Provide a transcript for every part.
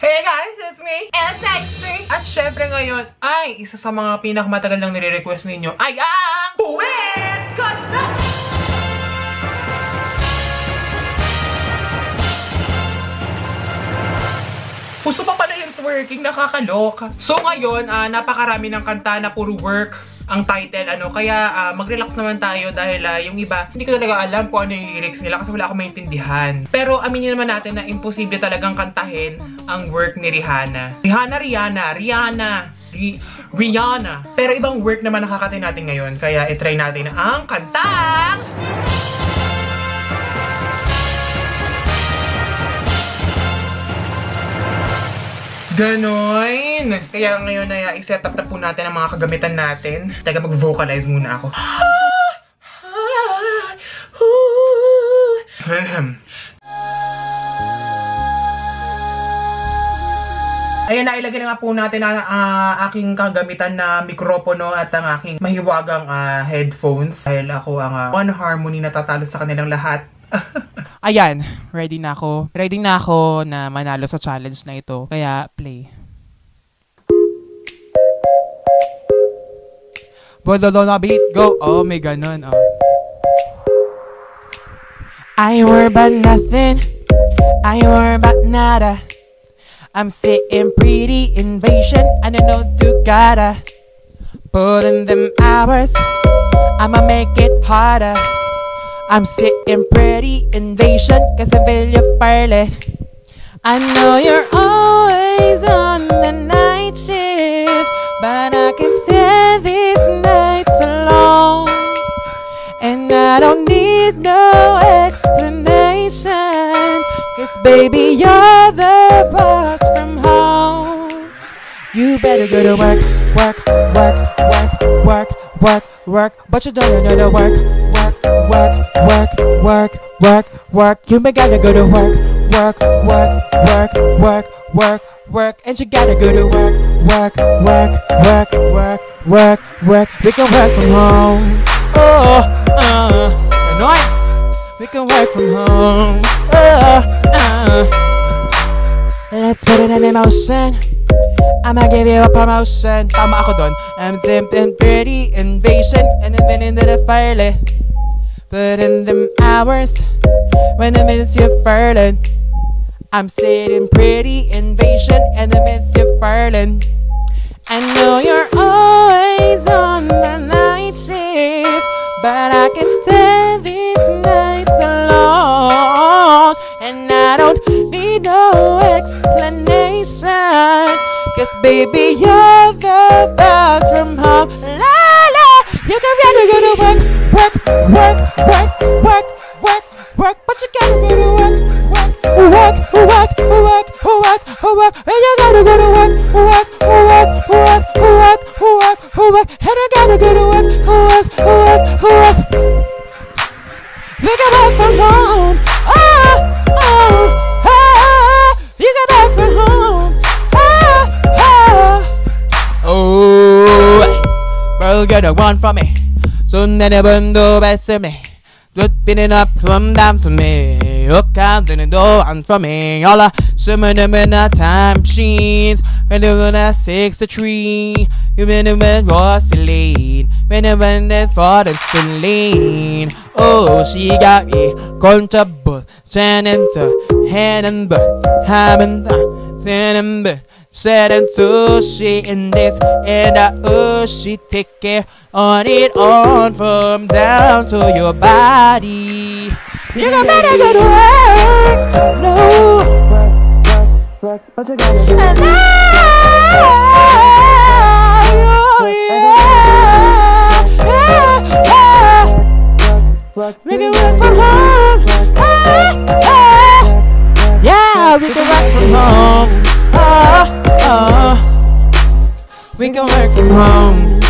Hey guys, it's me, SX3! At syempre ngayon ay isa sa mga pinakamatagal lang nire-request ninyo ay ang Puwet Kanta! Puso pa pala yung twerking, nakakaloka. So ngayon, napakarami ng kanta na puro work ang title, kaya mag-relax naman tayo dahil yung iba, hindi ko talaga alam kung ano yung lyrics nila kasi wala akong maintindihan. Pero aminin naman natin na imposible talagang kantahin ang work ni Rihanna. Rihanna. Pero ibang work naman nakakatay natin ngayon, kaya itry natin ang kantang Ganon! Kaya ngayon ay i-set up na po natin ang mga kagamitan natin. Teka, mag-vocalize muna ako. Ayan, nailagay na nga po natin ang aking kagamitan na mikropono at ang aking mahiwagang headphones. Dahil ako ang one harmony na tatalo sa kanilang lahat. Ayan, ready na ako. Ready na ako na manalo sa challenge na ito. Kaya, play. Bololo na beat, go! Oh, may ganun, oh. I worry about nothing. I worry about nada. I'm sitting pretty invasion. I don't know to gotta put in them hours. I'ma make it harder. I'm sitting pretty invasion, cause I feel you fairly. I know you're always on the night shift, but I can stand these nights alone. And I don't need no explanation, cause baby you're the boss from home. You better go to work, work, work, work, work, work, work, but you don't know the work. Work, work, work, work, work. You may gotta go to work, work, work, work, work, work, work. And you gotta go to work, work, work, work, work, work, work. We can work from home. Oh, annoying. We can work from home. Let's put it in motion. I'ma give you a promotion. Tama ako dun. I'm simping pretty invasion, and I've been into the fire. Put in them hours when I miss you furling. I'm sitting pretty invasion and I miss you furling. I know you're always on the night shift, but I can stand these nights alone. And I don't need no explanation, cause baby you're the boss from home. La la, you can really go to work, work, work, work, work, work, work, but you gotta go to work, work, work, work, work, work, work, and you gotta go to work, work, work, work, work, work, work, and you gotta go to work, work, work, work. We can work from home. Oh, oh, oh, you can work from home. Oh, oh, oh, girl, get a one from me. So never do best to me. Flipping it up, come down to me. Hook out in the door and from me. All I swimming them in the time machines. When they're gonna 63. You been in with Rosaline. When they went there for the Celine. Oh, she got me comfortable. Standing to hand and butt. Having the standing butt. Said and sushi in this and that. Oh, she take care on it on from down to your body. You got better go to work. No. Work, but you gotta do it. We can work from home. Yeah, we can work from home. We can work from home.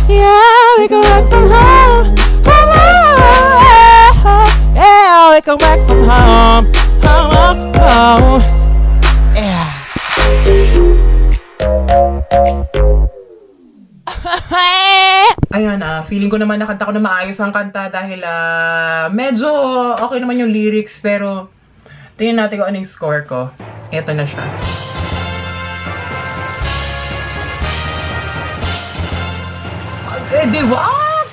Yeah, we can work from home. Yeah, we can work from home. Yeah. Ayan, feeling ko naman nakanta ko na maayos ang kanta dahil medyo okay naman yung lyrics pero Tingnan natin kung ano yung score ko. Ito na siya. Di what?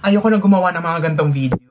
Ayoko na gumawa ng mga gantong video.